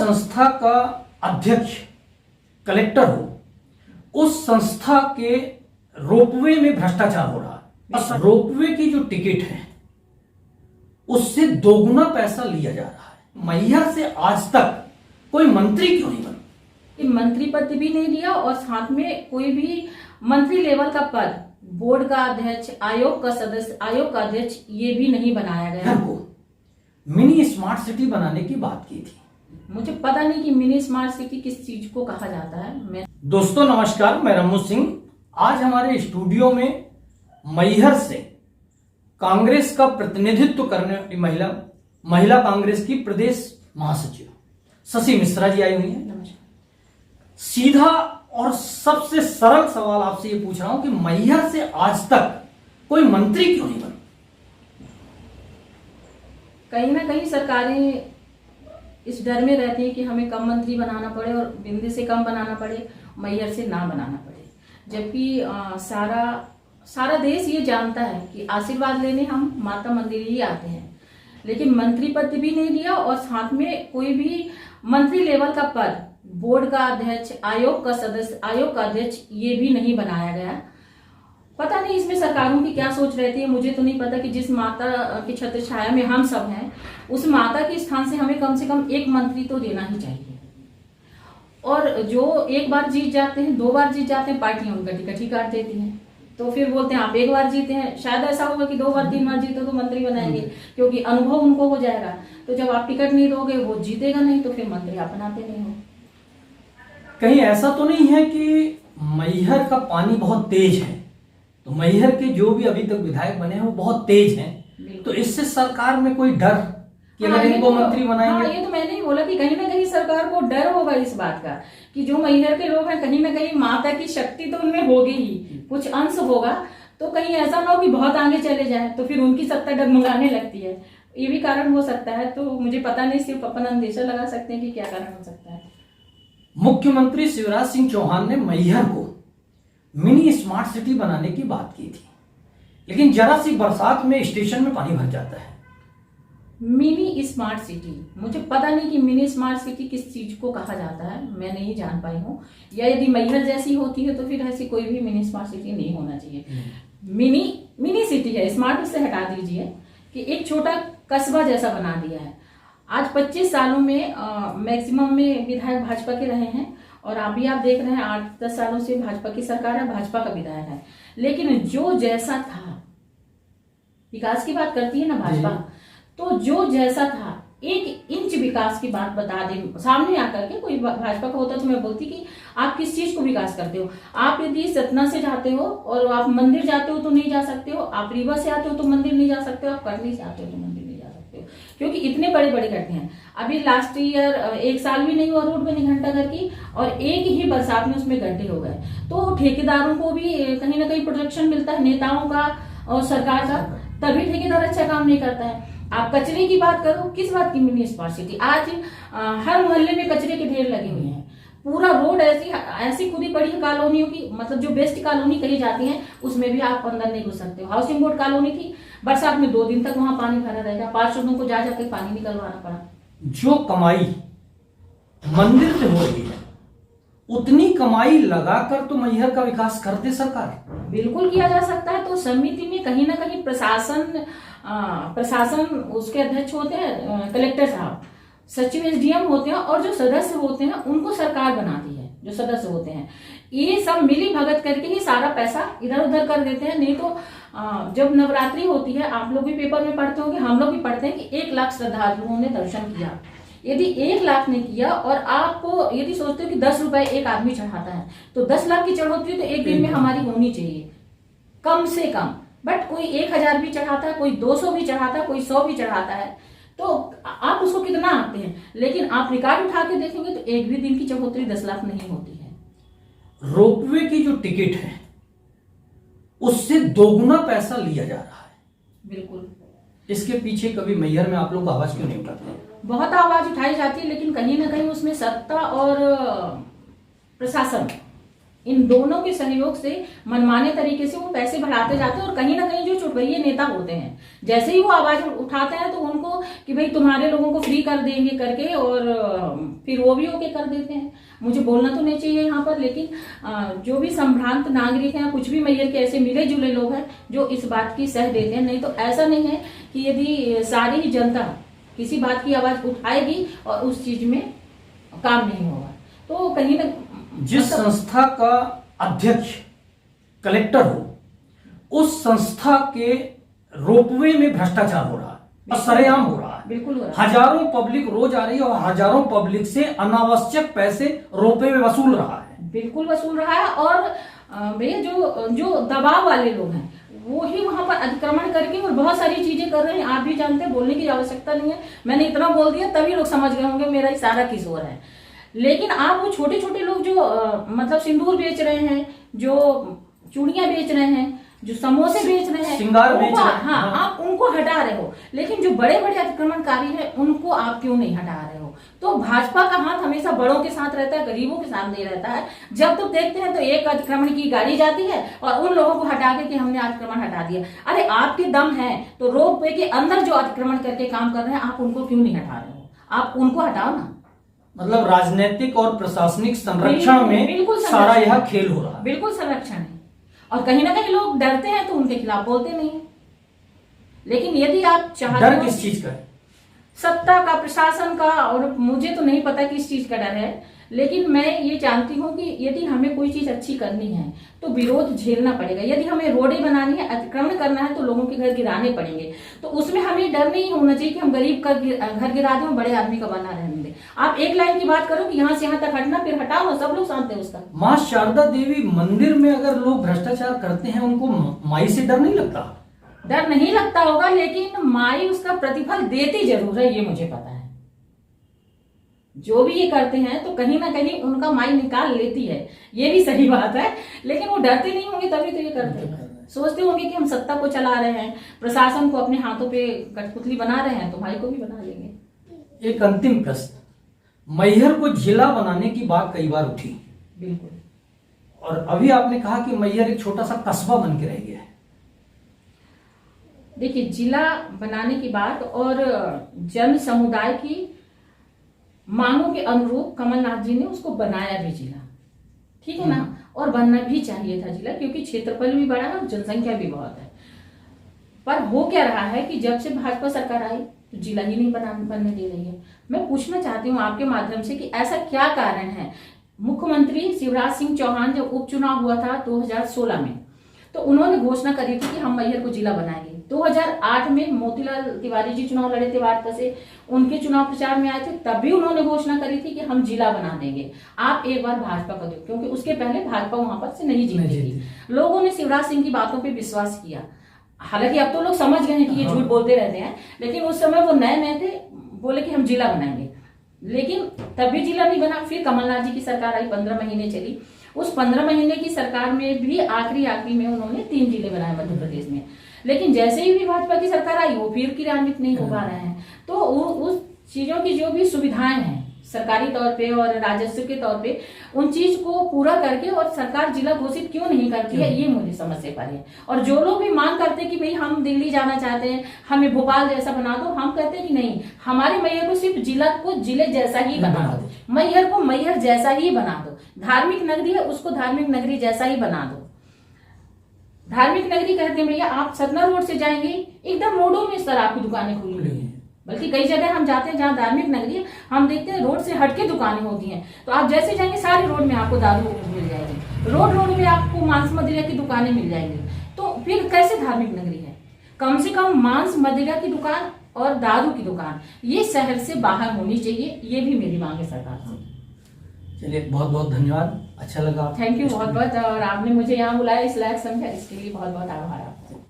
संस्था का अध्यक्ष कलेक्टर हो, उस संस्था के रोपवे में भ्रष्टाचार हो रहा है। रोपवे की जो टिकट है उससे दोगुना पैसा लिया जा रहा है। मैहर से आज तक कोई मंत्री क्यों नहीं बना? मंत्री पद भी नहीं दिया और साथ में कोई भी मंत्री लेवल का पद, बोर्ड का अध्यक्ष, आयोग का सदस्य, आयोग का अध्यक्ष, ये भी नहीं बनाया गया। हमको मिनी स्मार्ट सिटी बनाने की बात की थी। मुझे पता नहीं कि मिनी स्मार्ट सिटी किस चीज को कहा जाता है। दोस्तों नमस्कार, मैं रमू सिंह। आज हमारे स्टूडियो में मैहर से कांग्रेस का प्रतिनिधित्व करने वाली महिला कांग्रेस की प्रदेश महासचिव शशि मिश्रा जी आई हुई हैं। सीधा और सबसे सरल सवाल आपसे ये पूछ रहा हूं कि मैहर से आज तक कोई मंत्री क्यों नहीं बना? कहीं ना कहीं सरकारें इस डर में रहती है कि हमें कम मंत्री बनाना पड़े और बिंदी से कम बनाना पड़े, मैहर से ना बनाना पड़े। जबकि सारा देश ये जानता है कि आशीर्वाद लेने हम माता मंदिर ही आते हैं, लेकिन मंत्री पद भी नहीं दिया और साथ में कोई भी मंत्री लेवल का पद, बोर्ड का अध्यक्ष, आयोग का सदस्य, आयोग का अध्यक्ष, ये भी नहीं बनाया गया। पता नहीं इसमें सरकारों की क्या सोच रहती है। मुझे तो नहीं पता कि जिस माता की छत्र छाया में हम सब हैं, उस माता के स्थान से हमें कम से कम एक मंत्री तो देना ही चाहिए। और जो एक बार जीत जाते हैं, 2 बार जीत जाते हैं, पार्टियां उनका टिकट ही काट देती हैं। तो फिर बोलते हैं आप 1 बार जीते हैं, शायद ऐसा होगा कि 2 बार 3 बार जीतो तो मंत्री बनाएंगे, क्योंकि अनुभव उनको हो जाएगा। तो जब आप टिकट नहीं दोगे, वो जीतेगा नहीं, तो फिर मंत्री आप बनाते नहीं हो। कहीं ऐसा तो नहीं है कि मैहर का पानी बहुत तेज है, तो मैहर के जो भी अभी तक विधायक बने हैं वो बहुत तेज हैं, तो इससे सरकार में कोई डर कि अगर इनको मंत्री बनाएंगे? ये तो मैंने ही बोला कि कहीं ना कहीं सरकार को डर होगा इस बात का कि जो मैहर के लोग हैं, कहीं ना कहीं माता की शक्ति तो उनमें होगी ही, कुछ अंश होगा। तो कहीं ऐसा ना हो कि बहुत आगे चले जाए तो फिर उनकी सत्ता डगमगाने लगती है। ये भी कारण हो सकता है। तो मुझे पता नहीं, सिर्फ अपन अंदेशा लगा सकते हैं कि क्या कारण हो सकता है। मुख्यमंत्री शिवराज सिंह चौहान ने मैहर को मिनी स्मार्ट सिटी बनाने की बात की थी, लेकिन जरा सी बरसात में स्टेशन में पानी भर जाता है। मिनी स्मार्ट सिटी, मुझे पता नहीं कि मिनी स्मार्ट सिटी किस चीज को कहा जाता है, मैं नहीं जान पाई हूँ। या यदि मैहर जैसी होती है तो फिर ऐसी कोई भी मिनी स्मार्ट सिटी नहीं होना चाहिए। मिनी सिटी है, स्मार्ट उससे हटा दीजिए, कि एक छोटा कस्बा जैसा बना दिया है। आज 25 सालों में मैक्सिमम में विधायक भाजपा के रहे हैं और अभी आप देख रहे हैं 8-10 सालों से भाजपा की सरकार है, भाजपा का विधायक है। लेकिन जो जैसा था, विकास की बात करती है ना भाजपा, तो जो जैसा था 1 इंच विकास की बात बता दें सामने आकर के, कोई भाजपा का होता तो मैं बोलती कि आप किस चीज को विकास करते हो। आप यदि सतना से जाते हो और आप मंदिर जाते हो तो नहीं जा सकते हो, आप रीवा से आते हो तो मंदिर नहीं जा सकते हो, आप करनी से आते हो तो मंदिर नहीं जा सकते हो, क्योंकि इतने बड़े बड़े गड्ढे हैं। अभी लास्ट ईयर 1 साल भी नहीं हुआ रोड बनी घंटाघर की, और एक ही बरसात में उसमें गड्ढे हो गए। तो ठेकेदारों को भी कहीं ना कहीं प्रोटेक्शन मिलता है, नेताओं का और सरकार का, तभी ठेकेदार अच्छा काम नहीं करता है। आप कचरे की बात करो, किस बात की मिनी स्मार्ट सिटी? आज हर मोहल्ले में कचरे के ढेर लगे हुए हैं। पूरा रोड ऐसी खुदी पड़ी है कॉलोनियों की, मतलब जो बेस्ट कॉलोनी कही जाती है उसमें भी आप अंदर नहीं घुस सकते हो। हाउसिंग बोर्ड कॉलोनी थी, बरसात में 2 दिन तक वहां पानी भरा रहेगा, 5 लोगों को जा जाकर पानी निकलवाना पड़ा। जो कमाई मंदिर से हो रही है, उतनी कमाई लगाकर तो मैहर का विकास कर दे सरकार। बिल्कुल किया जा सकता है। तो समिति में कहीं ना कहीं प्रशासन उसके अध्यक्ष होते हैं, कलेक्टर साहब, सचिव SDM होते हैं, और जो सदस्य होते हैं उनको सरकार बनाती है। जो सदस्य होते हैं ये सब मिली भगत करके ही सारा पैसा इधर उधर कर देते हैं। नहीं तो जब नवरात्रि होती है, आप लोग भी पेपर में पढ़ते होंगे, हम लोग भी पढ़ते हैं कि 1 लाख श्रद्धालुओं ने दर्शन किया। यदि 1 लाख ने किया और आपको यदि सोचते हो कि 10 रुपए एक आदमी चढ़ाता है, तो 10 लाख की चढ़ोतरी तो एक दिन में हमारी होनी चाहिए कम से कम। बट कोई 1000 भी चढ़ाता है, कोई 200 भी चढ़ाता है, कोई 100 भी चढ़ाता है, तो आप उसको कितना आते हैं। लेकिन आप रिकॉर्ड उठा के देखेंगे तो एक भी दिन की चढ़ोतरी 10 लाख नहीं होती है। रोपवे की जो टिकट है उससे दोगुना पैसा लिया जा रहा है। बिल्कुल। इसके पीछे कभी मैहर में आप लोग आवाज क्यों नहीं उठाते? बहुत आवाज उठाई जाती है, लेकिन कहीं ना कहीं उसमें सत्ता और प्रशासन, इन दोनों के सहयोग से मनमाने तरीके से वो पैसे बढ़ाते जाते हैं। और कहीं ना कहीं जो चुटवैये नेता होते हैं, जैसे ही वो आवाज उठाते हैं तो उनको कि भाई तुम्हारे लोगों को फ्री कर देंगे करके और फिर वो भी ओके कर देते हैं। मुझे बोलना तो नहीं चाहिए यहाँ पर, लेकिन जो भी संभ्रांत नागरिक हैं, कुछ भी मैहर के ऐसे मिले जुले लोग हैं जो इस बात की सह देते हैं। नहीं तो ऐसा नहीं है कि यदि सारी ही जनता किसी बात की आवाज उठाएगी और उस चीज में काम नहीं होगा तो कहीं ना जिस संस्था का अध्यक्ष कलेक्टर हो उस संस्था के रोपवे में भ्रष्टाचार हो रहा है, सरेआम हो रहा है। बिल्कुल हो रहा है। हजारों पब्लिक रोज आ रही है और हजारों पब्लिक से अनावश्यक पैसे रोपवे में वसूल रहा है। बिल्कुल वसूल रहा है। और भैया जो दबाव वाले लोग हैं वो ही वहां पर अतिक्रमण करके और बहुत सारी चीजें कर रहे हैं। आप भी जानते हैं, बोलने की आवश्यकता नहीं है, मैंने इतना बोल दिया तभी लोग समझ गए होंगे मेरा इशारा किस ओर है। लेकिन आप वो छोटे छोटे लोग जो मतलब सिंदूर बेच रहे हैं, जो चूड़ियां बेच रहे हैं, जो समोसे बेच रहे हैं, श्रृंगार बेच रहे हैं, हाँ, आप उनको हटा रहे हो, लेकिन जो बड़े बड़े अतिक्रमणकारी हैं उनको आप क्यों नहीं हटा रहे हो? तो भाजपा का हाथ हमेशा बड़ों के साथ रहता है, गरीबों के साथ नहीं रहता है। जब तक देखते हैं तो एक अतिक्रमण की गाड़ी जाती है और उन लोगों को हटा के कि हमने अतिक्रमण हटा दिया। अरे आपके दम है तो रोप वे के अंदर जो अतिक्रमण करके काम कर रहे हैं आप उनको क्यों नहीं हटा रहे हो? आप उनको हटाओ ना। मतलब राजनीतिक और प्रशासनिक संरक्षण में बिल्कुल सारा यह खेल हो रहा है। बिल्कुल संरक्षण है और कहीं ना कहीं लोग डरते हैं तो उनके खिलाफ बोलते नहीं है। लेकिन यदि आप चाहते डर हो किस चीज का है? सत्ता का, प्रशासन का, और मुझे तो नहीं पता किस चीज का डर है, लेकिन मैं ये जानती हूँ कि यदि हमें कोई चीज अच्छी करनी है तो विरोध झेलना पड़ेगा। यदि हमें रोडें बनानी है, अतिक्रमण करना है तो लोगों के घर गिराने पड़ेंगे। तो उसमें हमें डर नहीं होना चाहिए कि हम गरीब का घर गिरा दें और बड़े आदमी का बना रहने दें। आप एक लाइन की बात करो कि यहाँ से यहाँ तक हटना, फिर हटाओ ना, सब लोग शांत है उसका। मां शारदा देवी मंदिर में अगर लोग भ्रष्टाचार करते हैं उनको माई से डर नहीं लगता? डर नहीं लगता होगा, लेकिन माई उसका प्रतिफल देती जरूर है, ये मुझे पता है। जो भी ये करते हैं तो कहीं ना कहीं उनका माई निकाल लेती है, ये भी सही बात है। लेकिन वो डरते नहीं होंगे तभी तो ये करते हैं। सोचते होंगे कि हम सत्ता को चला रहे हैं, प्रशासन को अपने हाथों पे कठपुतली बना रहे हैं, तो भाई को भी बना लेंगे। एक अंतिम प्रश्न, मैहर को जिला बनाने की बात कई बार उठी। बिल्कुल। और अभी आपने कहा कि मैहर एक छोटा सा कस्बा बन के रह गया है। देखिए, जिला बनाने की बात और जन समुदाय की मांगों के अनुरूप कमलनाथ जी ने उसको बनाया भी जिला, ठीक है ना, और बनना भी चाहिए था जिला, क्योंकि क्षेत्रफल भी बड़ा है और जनसंख्या भी बहुत है। पर हो क्या रहा है कि जब से भाजपा सरकार आई तो जिला ही नहीं बनने दे रही है। मैं पूछना चाहती हूँ आपके माध्यम से कि ऐसा क्या कारण है? मुख्यमंत्री शिवराज सिंह चौहान जब उपचुनाव हुआ था 2016 में, तो उन्होंने घोषणा करी थी कि हम मैहर को जिला बनाएंगे। 2008 में मोतीलाल तिवारी जी चुनाव लड़े थे भाजपा से, उनके चुनाव प्रचार में आए थे, तब भी उन्होंने घोषणा करी थी कि हम जिला बना देंगे। आप एक बार भाजपा को दो, क्योंकि उसके पहले भाजपा वहां पर से नहीं जीती थी। लोगों ने शिवराज सिंह की बातों पे विश्वास किया। हालांकि अब तो लोग समझ गए हैं कि ये झूठ बोलते रहते हैं, लेकिन उस समय वो नए थे, बोले कि हम जिला बनाएंगे, लेकिन तब भी जिला नहीं बना। फिर कमलनाथ जी की सरकार आई, 15 महीने चली। उस 15 महीने की सरकार में भी आखिरी में उन्होंने 3 जिले बनाए मध्य प्रदेश में, लेकिन जैसे ही भी भाजपा की सरकार आई वो फिर क्रियान्वित नहीं हो पा रहे हैं। तो उस चीजों की जो भी सुविधाएं हैं सरकारी तौर पे और राजस्व के तौर पे, उन चीज को पूरा करके और सरकार जिला घोषित क्यों नहीं करती है, ये मुझे समझ से परे है। और जो लोग भी मांग करते हैं कि भाई हम दिल्ली जाना चाहते हैं, हमें भोपाल जैसा बना दो, हम कहते हैं कि नहीं, हमारे मैहर को सिर्फ जिला को जिले जैसा ही बना दो, मैहर को मैहर जैसा ही बना दो। धार्मिक नगरी है, उसको धार्मिक नगरी जैसा ही बना दो। धार्मिक नगरी कहते हैं भैया, आप सतना रोड से जाएंगे, एकदम रोडों में शराब की दुकानें खुली हुई हैं। बल्कि कई जगह हम जाते हैं जहाँ धार्मिक नगरी है, हम देखते हैं रोड से हटके दुकानें होती हैं, तो आप जैसे जाएंगे सारे रोड में आपको दारू मिल जाएगी, रोड में आपको मांस मदिरा की दुकानें मिल जाएंगी। तो फिर कैसे धार्मिक नगरी है? कम से कम मांस मदिरा की दुकान और दारू की दुकान ये शहर से बाहर होनी चाहिए, ये भी मेरी मांग है सरकार से। चलिए, बहुत बहुत धन्यवाद, अच्छा लगा। थैंक यू बहुत बहुत, और आपने मुझे यहाँ बुलाया, इस लायक समझा, इसके लिए बहुत बहुत आभार आपका।